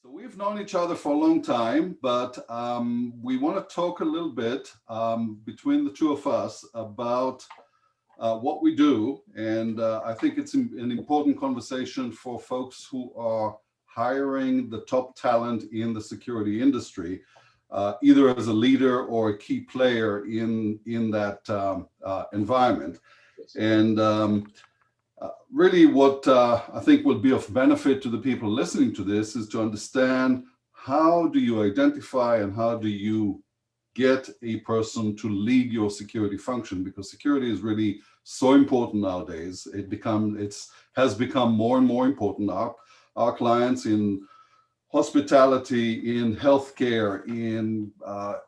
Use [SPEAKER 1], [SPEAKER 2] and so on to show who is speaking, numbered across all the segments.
[SPEAKER 1] So we've known each other for a long time, but we want to talk a little bit between the two of us about what we do. And I think it's an important conversation for folks who are hiring the top talent in the security industry, either as a leader or a key player in that environment. And really what I think will be of benefit to the people listening to this is to understand how do you identify and how do you get a person to lead your security function, because security is really so important nowadays. It has become more and more important. Our clients in hospitality, in healthcare, in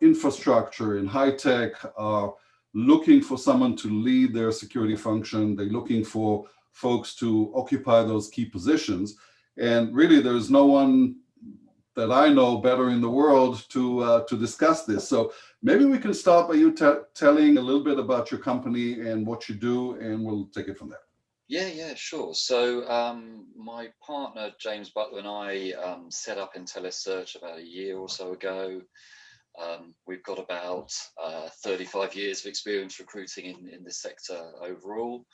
[SPEAKER 1] infrastructure, in high tech are looking for someone to lead their security function. They're looking for folks to occupy those key positions. And really, there's no one that I know better in the world to discuss this. So maybe we can start by you telling a little bit about your company and what you do, and we'll take it from there.
[SPEAKER 2] Yeah, sure. So my partner, James Butler, and I set up Telesearch about a year or so ago. We've got about 35 years of experience recruiting in this sector overall.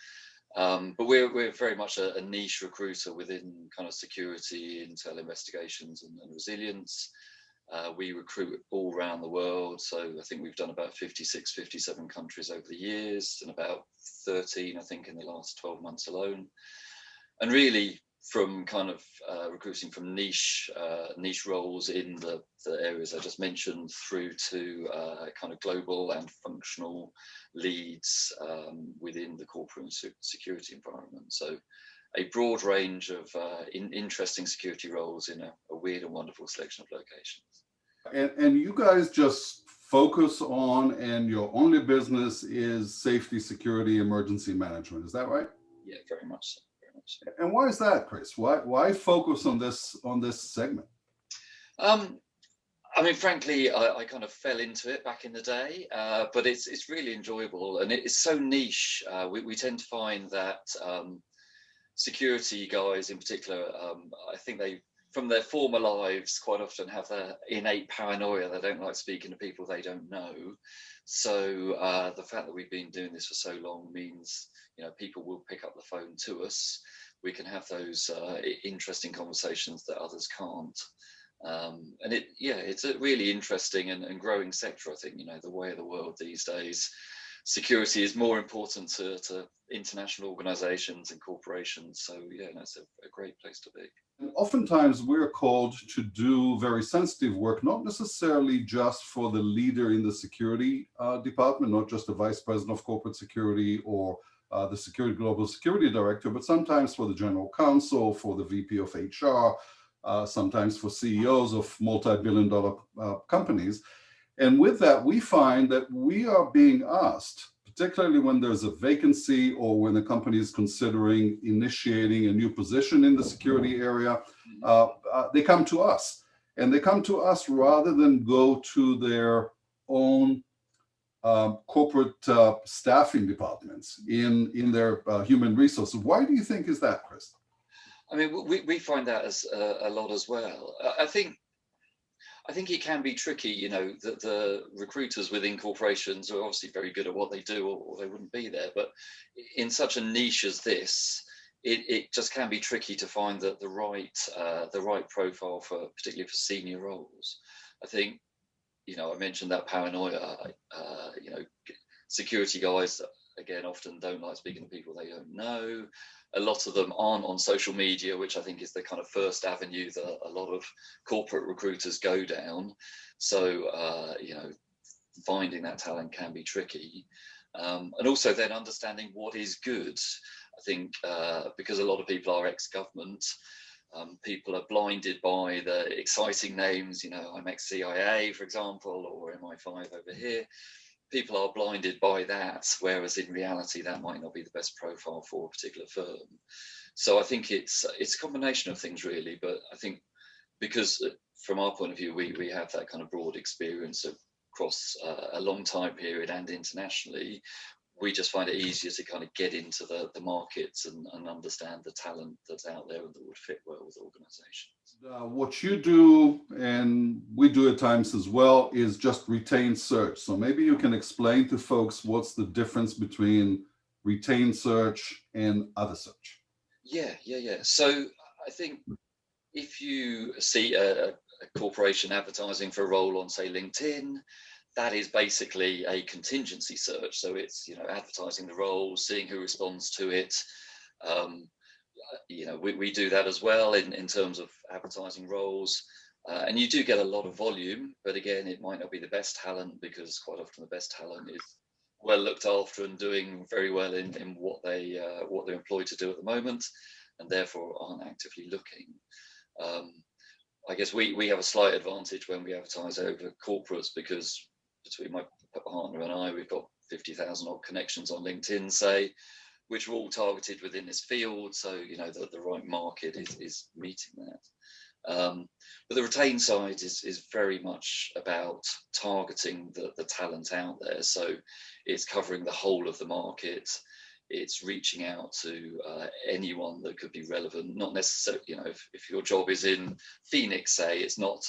[SPEAKER 2] But we're very much a niche recruiter within kind of security, intel investigations and resilience. We recruit all around the world. So I think we've done about 56, 57 countries over the years, and about 13, I think, in the last 12 months alone. And really, from kind of recruiting from niche roles in the areas I just mentioned, through to kind of global and functional leads within the corporate and security environment. So a broad range of interesting security roles in a weird and wonderful selection of locations.
[SPEAKER 1] And you guys just focus on, and your only business is safety, security, emergency management. Is that right?
[SPEAKER 2] Yeah, very much so.
[SPEAKER 1] And why is that, Chris? Why focus on this segment?
[SPEAKER 2] I mean, frankly, I kind of fell into it back in the day, but it's really enjoyable, and it's so niche. We tend to find that security guys in particular, I think they, from their former lives, quite often have their innate paranoia. They don't like speaking to people they don't know. So the fact that we've been doing this for so long means, people will pick up the phone to us. We can have those interesting conversations that others can't. And it's a really interesting and growing sector. I think, the way of the world these days, security is more important to international organizations and corporations. So it's a great place to be.
[SPEAKER 1] And oftentimes we're called to do very sensitive work, not necessarily just for the leader in the security department, not just the vice president of corporate security or the global security director, but sometimes for the general counsel, for the VP of HR, sometimes for CEOs of multi-billion-dollar companies. And with that, we find that we are being asked, particularly when there's a vacancy or when the company is considering initiating a new position in the security area, they come to us. And they come to us rather than go to their own corporate staffing departments in their human resources. Why do you think is that, Chris?
[SPEAKER 2] I mean, we find that as a lot as well. I think it can be tricky, that the recruiters within corporations are obviously very good at what they do, or they wouldn't be there. But in such a niche as this, it just can be tricky to find the right profile particularly for senior roles. I think, I mentioned that paranoia. Security guys, again, often don't like speaking to people they don't know. A lot of them aren't on social media, which I think is the kind of first avenue that a lot of corporate recruiters go down. So, finding that talent can be tricky. And also then understanding what is good. I think because a lot of people are ex-government, people are blinded by the exciting names, I'm ex-CIA, for example, or MI5 over here. People are blinded by that, whereas in reality, that might not be the best profile for a particular firm. So I think it's a combination of things, really. But I think because from our point of view, we have that kind of broad experience across a long time period and internationally, we just find it easier to kind of get into the markets and understand the talent that's out there that would fit well with organizations.
[SPEAKER 1] What you do, and we do at times as well, is just retained search. So maybe you can explain to folks what's the difference between retained search and other search.
[SPEAKER 2] Yeah. So I think if you see a corporation advertising for a role on, say, LinkedIn, that is basically a contingency search. So it's, advertising the role, seeing who responds to it. We do that as well in terms of advertising roles. And you do get a lot of volume, but again, it might not be the best talent, because quite often the best talent is well looked after and doing very well in what they're employed to do at the moment, and therefore aren't actively looking. I guess we have a slight advantage when we advertise over corporates, because between my partner and I, we've got 50,000 odd connections on LinkedIn, say, which are all targeted within this field. So, the right market is meeting that. But the retained side is very much about targeting the talent out there. So it's covering the whole of the market. It's reaching out to anyone that could be relevant, not necessarily, if your job is in Phoenix, say, it's not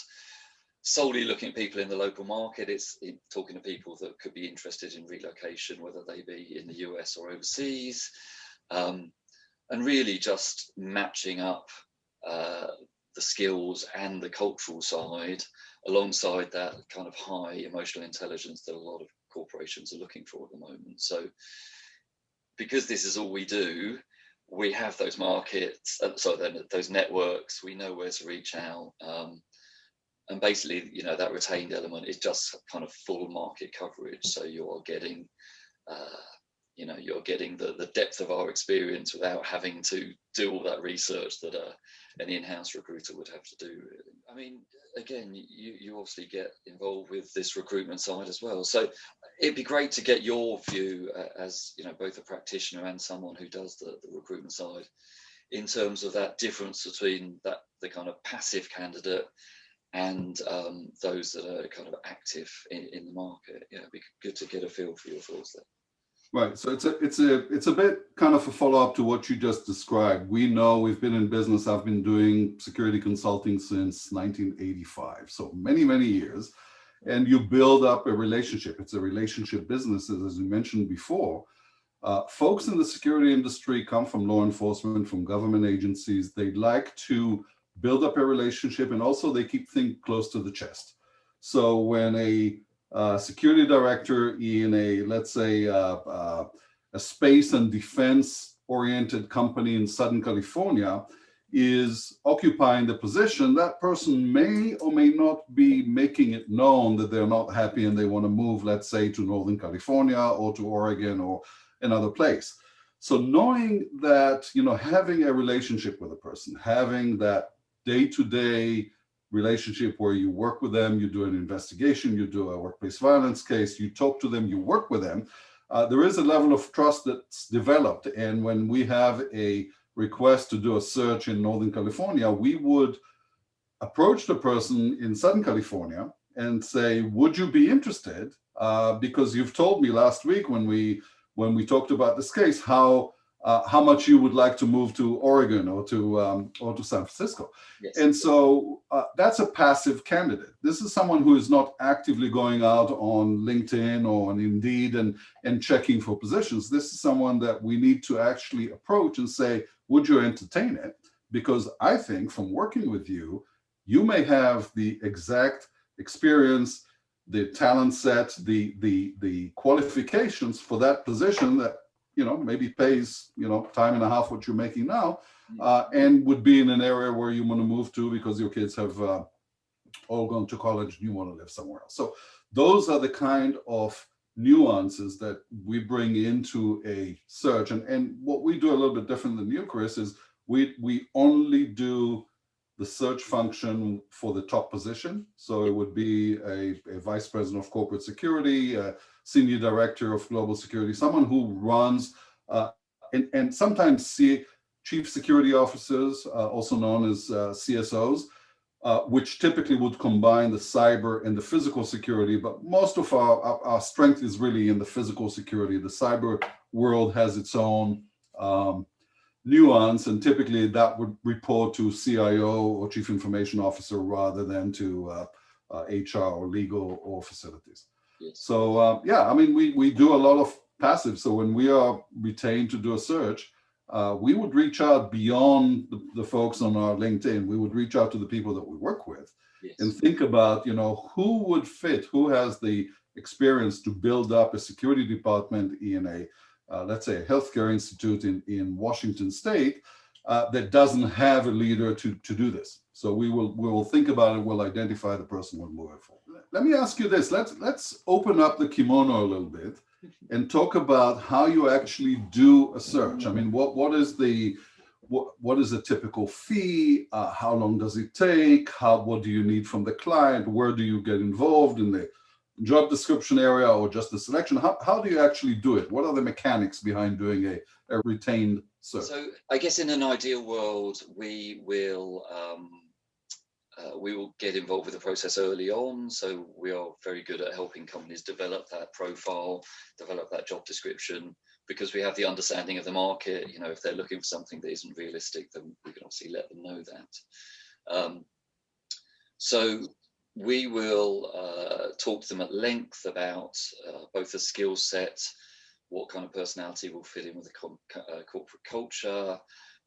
[SPEAKER 2] solely looking at people in the local market, it's talking to people that could be interested in relocation, whether they be in the US or overseas, and really just matching up the skills and the cultural side alongside that kind of high emotional intelligence that a lot of corporations are looking for at the moment. So because this is all we do, we have those markets, those networks, we know where to reach out. And basically, that retained element is just kind of full market coverage. So you're getting, the depth of our experience without having to do all that research that an in-house recruiter would have to do, really. I mean, again, you obviously get involved with this recruitment side as well. So it'd be great to get your view as, both a practitioner and someone who does the recruitment side, in terms of that difference between the kind of passive candidate and those that are kind of active in the market. It'd be good to get a feel for your thoughts there.
[SPEAKER 1] Right. So it's a bit kind of a follow-up to what you just described. We know we've been in business. I've been doing security consulting since 1985, so many, many years. And you build up a relationship. It's a relationship business, as you mentioned before. Folks in the security industry come from law enforcement, from government agencies. They like to build up a relationship, and also they keep things close to the chest. So when a security director in let's say, a space and defense oriented company in Southern California is occupying the position, that person may or may not be making it known that they're not happy and they want to move, let's say, to Northern California or to Oregon or another place. So knowing that, having a relationship with a person, having that day-to-day relationship where you work with them, you do an investigation, you do a workplace violence case, you talk to them, you work with them, there is a level of trust that's developed. And when we have a request to do a search in Northern California, we would approach the person in Southern California and say, would you be interested? Because you've told me last week when we talked about this case, how much you would like to move to Oregon or to San Francisco. Yes. And so that's a passive candidate. This is someone who is not actively going out on LinkedIn or on Indeed and checking for positions. This is someone that we need to actually approach and say, would you entertain it? Because I think from working with you, you may have the exact experience, the talent set, the qualifications for that position that maybe pays, time and a half what you're making now, and would be in an area where you want to move to because your kids have all gone to college and you want to live somewhere else. So those are the kind of nuances that we bring into a search. And what we do a little bit different than you, Chris, is we only do the search function for the top position. So it would be a vice president of corporate security, a senior director of global security, someone who runs, and sometimes chief security officers, also known as CSOs, which typically would combine the cyber and the physical security. But most of our strength is really in the physical security. The cyber world has its own nuance, and typically that would report to CIO or Chief Information Officer rather than to HR or legal or facilities.
[SPEAKER 2] Yes.
[SPEAKER 1] So yeah, I mean, we do a lot of passive. So when we are retained to do a search, we would reach out beyond the folks on our LinkedIn. We would reach out to the people that we work with. Yes. And think about, who would fit, who has the experience to build up a security department in a, let's say, a healthcare institute in Washington State that doesn't have a leader to do this. So we will think about it. We'll identify the person we'll move it for. Let me ask you this. Let's open up the kimono a little bit and talk about how you actually do a search. I mean, what is a typical fee? How long does it take? What do you need from the client? Where do you get involved in the job description area or just the selection? How do you actually do it? What are the mechanics behind doing a retained search?
[SPEAKER 2] So I guess in an ideal world, we will get involved with the process early on. So we are very good at helping companies develop that profile, develop that job description, because we have the understanding of the market. If they're looking for something that isn't realistic, then we can obviously let them know that. So we will talk to them at length about both the skill set, what kind of personality will fit in with the corporate culture,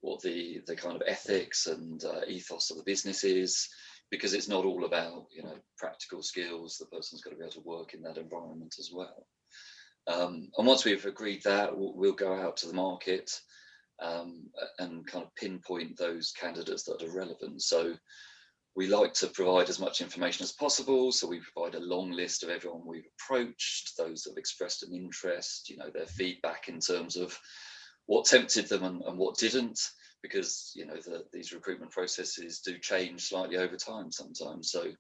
[SPEAKER 2] what the kind of ethics and ethos of the business is, because it's not all about practical skills. The person's got to be able to work in that environment as well. And once we've agreed that, we'll go out to the market and kind of pinpoint those candidates that are relevant. So we like to provide as much information as possible. So we provide a long list of everyone we've approached, those that have expressed an interest, their feedback in terms of what tempted them and what didn't, because these recruitment processes do change slightly over time sometimes. So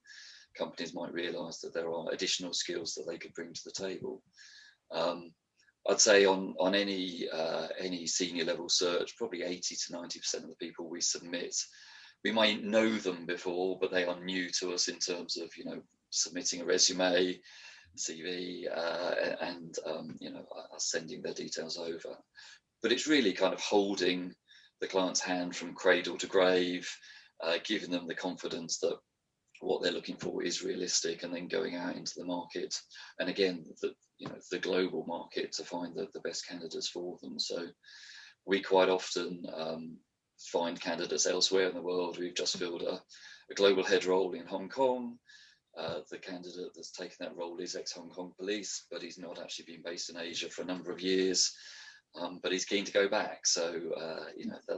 [SPEAKER 2] companies might realise that there are additional skills that they could bring to the table. I'd say on any senior level search, probably 80 to 90% of the people we submit, we might know them before, but they are new to us in terms of submitting a resume, CV, and us sending their details over. But it's really kind of holding the client's hand from cradle to grave, giving them the confidence that what they're looking for is realistic, and then going out into the market, and again the global market, to find the best candidates for them. So we quite often find candidates elsewhere in the world. We've just filled a global head role in Hong Kong. The candidate that's taken that role is ex-Hong Kong police, but he's not actually been based in Asia for a number of years. But he's keen to go back. So,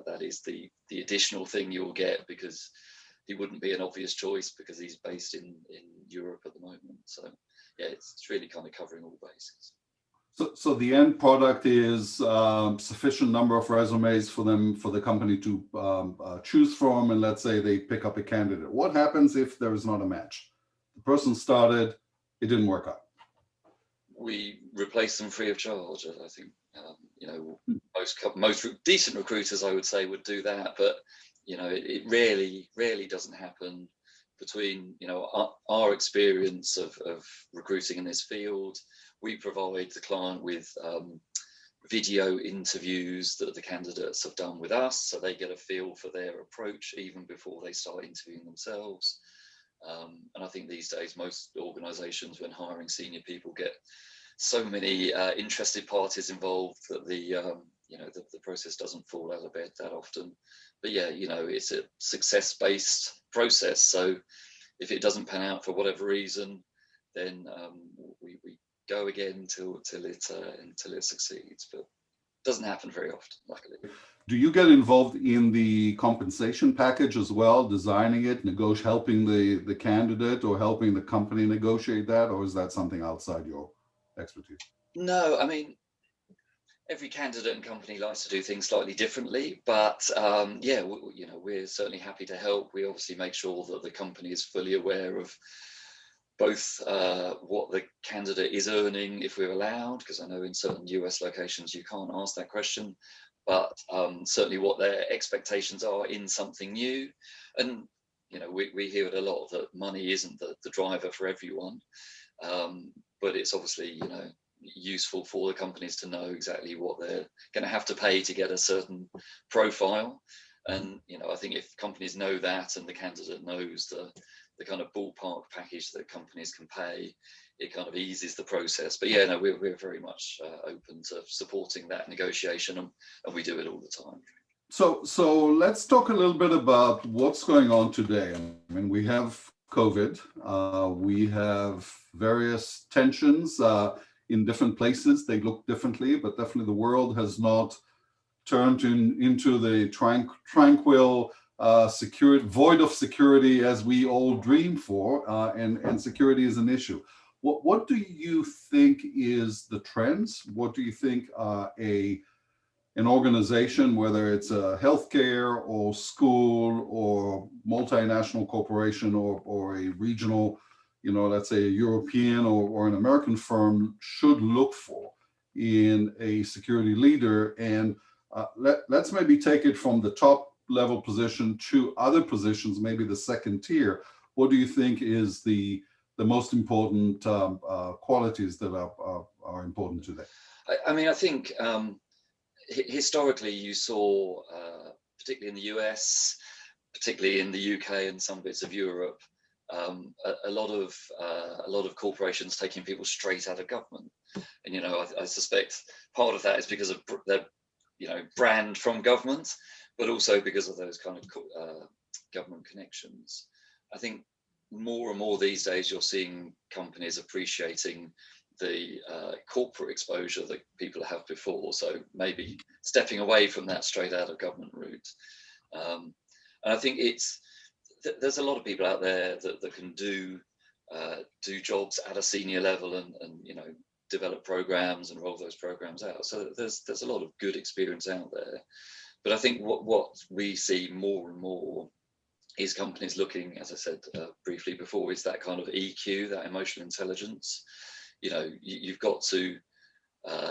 [SPEAKER 2] that is the additional thing you'll get, because he wouldn't be an obvious choice because he's based in Europe at the moment. So, yeah, it's really kind of covering all bases.
[SPEAKER 1] So the end product is sufficient number of resumes for the company to choose from, and let's say they pick up a candidate. What happens if there is not a match? The person started, it didn't work out.
[SPEAKER 2] We replace them free of charge. I think most decent recruiters, I would say, would do that, but it rarely doesn't happen. Between our experience of recruiting in this field, we provide the client with video interviews that the candidates have done with us, so they get a feel for their approach even before they start interviewing themselves. And I think these days most organizations, when hiring senior people, get so many interested parties involved that the process doesn't fall out of bed that often. But yeah, it's a success-based process. So if it doesn't pan out for whatever reason, then we go again until it succeeds. But it doesn't happen very often, luckily.
[SPEAKER 1] Do you get involved in the compensation package as well, designing it, helping the candidate or helping the company negotiate that, or is that something outside your expertise?
[SPEAKER 2] No, I mean, every candidate and company likes to do things slightly differently, but yeah, we're certainly happy to help. We obviously make sure that the company is fully aware of both what the candidate is earning, if we're allowed, because I know in certain US locations you can't ask that question, but certainly what their expectations are in something new. And we hear it a lot that money isn't the driver for everyone, but it's obviously useful for the companies to know exactly what they're going to have to pay to get a certain profile. And I think if companies know that, and the candidate knows the kind of ballpark package that companies can pay, it kind of eases the process. But yeah, no, we're very much open to supporting that negotiation, and we do it all the time.
[SPEAKER 1] So let's talk a little bit about what's going on today. I mean, we have COVID, we have various tensions in different places. They look differently, but definitely the world has not turned into the tranquil void of security as we all dream for, and security is an issue. What do you think is the trends? What do you think an organization, whether it's a healthcare or school or multinational corporation or a regional, let's say a European or an American firm, should look for in a security leader? And let's maybe take it from the top level position to other positions, maybe the second tier. What do you think is the most important qualities that are important today?
[SPEAKER 2] I mean, I think historically you saw, particularly in the US, particularly in the UK and some bits of Europe, a lot of corporations taking people straight out of government. And I suspect part of that is because of their brand from government, but also because of those kind of government connections. I think more and more these days you're seeing companies appreciating the corporate exposure that people have before, so maybe stepping away from that straight out of government route. And I think there's a lot of people out there that can do jobs at a senior level and develop programs and roll those programs out. So there's a lot of good experience out there. But I think what we see more and more is companies looking, as I said briefly before, is that kind of EQ, that emotional intelligence. You've got to,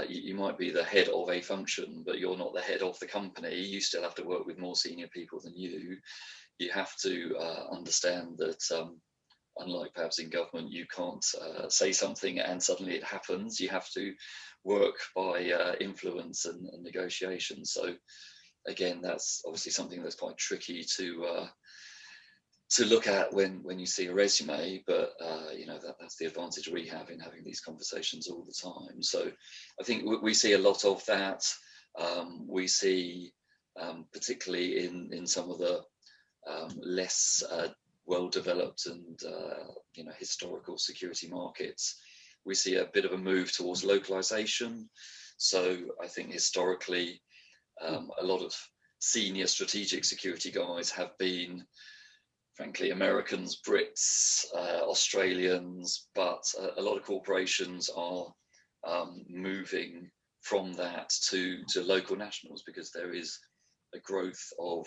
[SPEAKER 2] you might be the head of a function, but you're not the head of the company. You still have to work with more senior people than you. You have to understand that, unlike perhaps in government, you can't say something and suddenly it happens. You have to work by influence and negotiation. So again, that's obviously something that's quite tricky to look at when you see a resume, but that's the advantage we have in having these conversations all the time. So I think we see a lot of that. We see, particularly in some of the less well-developed and historical security markets, we see a bit of a move towards localization. So I think historically, a lot of senior strategic security guys have been, frankly, Americans, Brits, Australians, but a lot of corporations are moving from that to local nationals, because there is a growth of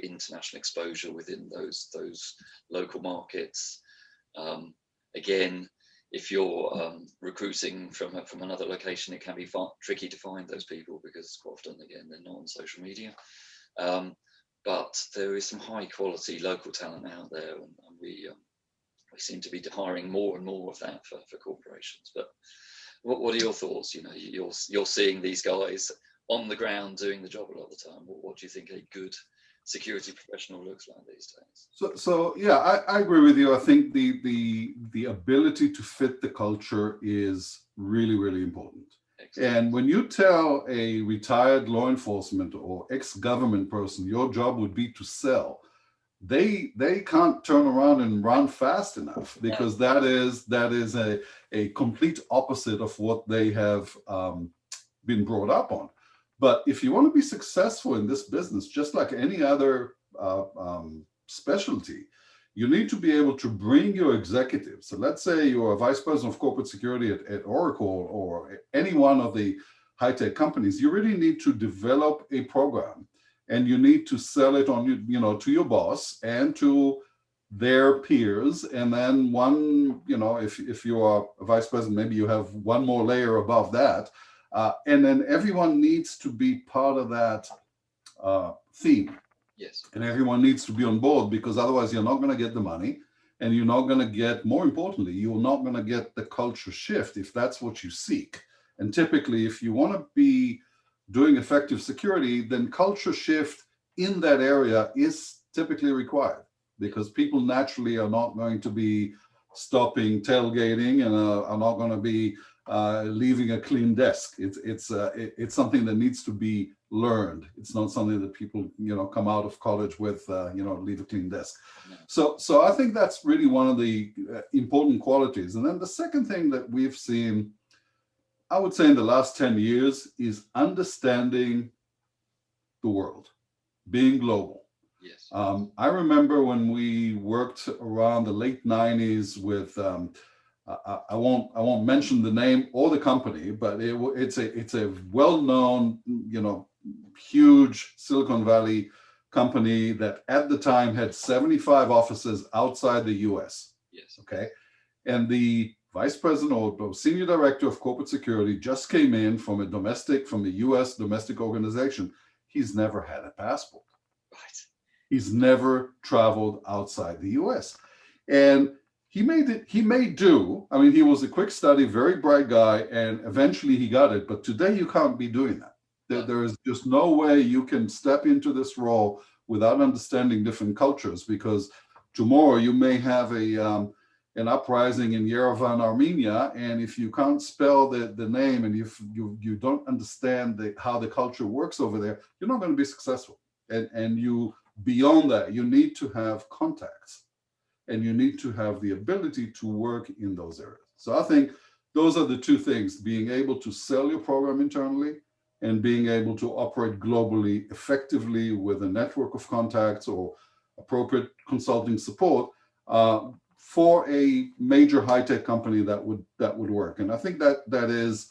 [SPEAKER 2] international exposure within those local markets. Again, if you're recruiting from another location, it can be tricky to find those people, because quite often, again, they're not on social media. But there is some high quality local talent out there, and we seem to be hiring more and more of that for corporations. But what are your thoughts? You're seeing these guys on the ground doing the job a lot of the time. What do you think a good security professional looks like these days?
[SPEAKER 1] So yeah, I agree with you. I think the ability to fit the culture is really, really important. Excellent. And when you tell a retired law enforcement or ex-government person your job would be to sell, they can't turn around and run fast enough, because that is a complete opposite of what they have been brought up on. But if you want to be successful in this business, just like any other specialty, you need to be able to bring your executives. So let's say you're a vice president of corporate security at Oracle or any one of the high-tech companies. You really need to develop a program, and you need to sell it on, to your boss and to their peers. And then if you are a vice president, maybe you have one more layer above that. And then everyone needs to be part of that theme.
[SPEAKER 2] Yes.
[SPEAKER 1] And everyone needs to be on board, because otherwise you're not going to get the money, and you're not going to get, more importantly, you're not going to get the culture shift if that's what you seek. And typically, if you want to be doing effective security, then culture shift in that area is typically required, because people naturally are not going to be stopping tailgating, and are not going to be leaving a clean desk. It's something that needs to be learned. It's not something that people come out of college with leave a clean desk.
[SPEAKER 2] No.
[SPEAKER 1] So I think that's really one of the important qualities. And then the second thing that we've seen, I would say, in the last 10 years is understanding the world, being global.
[SPEAKER 2] Yes.
[SPEAKER 1] I remember when we worked around the late 90s with I won't mention the name or the company, but it's a well-known, huge Silicon Valley company that at the time had 75 offices outside the US.
[SPEAKER 2] Yes.
[SPEAKER 1] Okay. And the vice president or senior director of corporate security just came in from a US domestic organization. He's never had a passport.
[SPEAKER 2] Right.
[SPEAKER 1] He's never traveled outside the US. And he made do. I mean, he was a quick study, very bright guy, and eventually he got it. But today you can't be doing that. There is just no way you can step into this role without understanding different cultures, because tomorrow you may have an uprising in Yerevan, Armenia, and if you can't spell the name, and if you don't understand how the culture works over there, you're not going to be successful. And you, beyond that, you need to have contacts, and you need to have the ability to work in those areas. So I think those are the two things: being able to sell your program internally, and being able to operate globally effectively with a network of contacts or appropriate consulting support for a major high-tech company that would work. And I think that is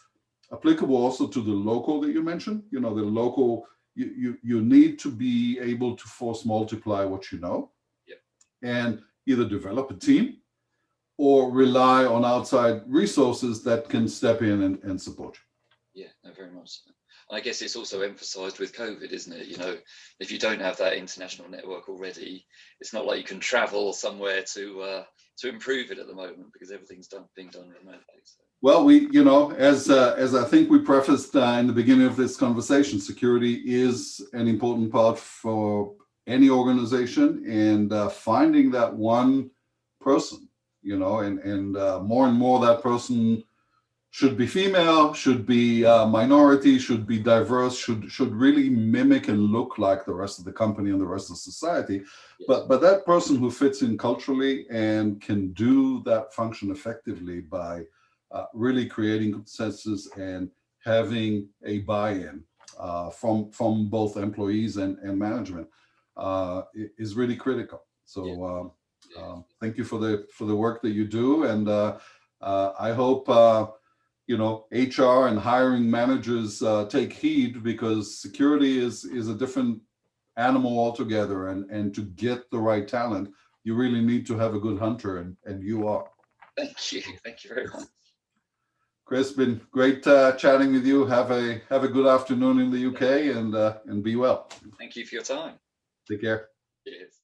[SPEAKER 1] applicable also to the local that you mentioned. The local, you need to be able to force multiply what you know.
[SPEAKER 2] Yep. And
[SPEAKER 1] either develop a team or rely on outside resources that can step in and support you.
[SPEAKER 2] Yeah, no, very much so. I guess it's also emphasized with COVID, isn't it? If you don't have that international network already, it's not like you can travel somewhere to improve it at the moment, because everything's being done remotely. So.
[SPEAKER 1] Well, as I think we prefaced in the beginning of this conversation, security is an important part for any organization, and finding that one person, and more that person should be female, should be minority, should be diverse, should really mimic and look like the rest of the company and the rest of society. Yes. But that person who fits in culturally and can do that function effectively by really creating consensus and having a buy-in from both employees and management is really critical. So thank you for the work that you do, and I hope HR and hiring managers take heed, because security is a different animal altogether, and to get the right talent, you really need to have a good hunter, and you are.
[SPEAKER 2] Thank you very much.
[SPEAKER 1] Chris, been great chatting with you. Have a good afternoon in the UK, and be well.
[SPEAKER 2] Thank you for your time.
[SPEAKER 1] Take care.
[SPEAKER 2] Cheers.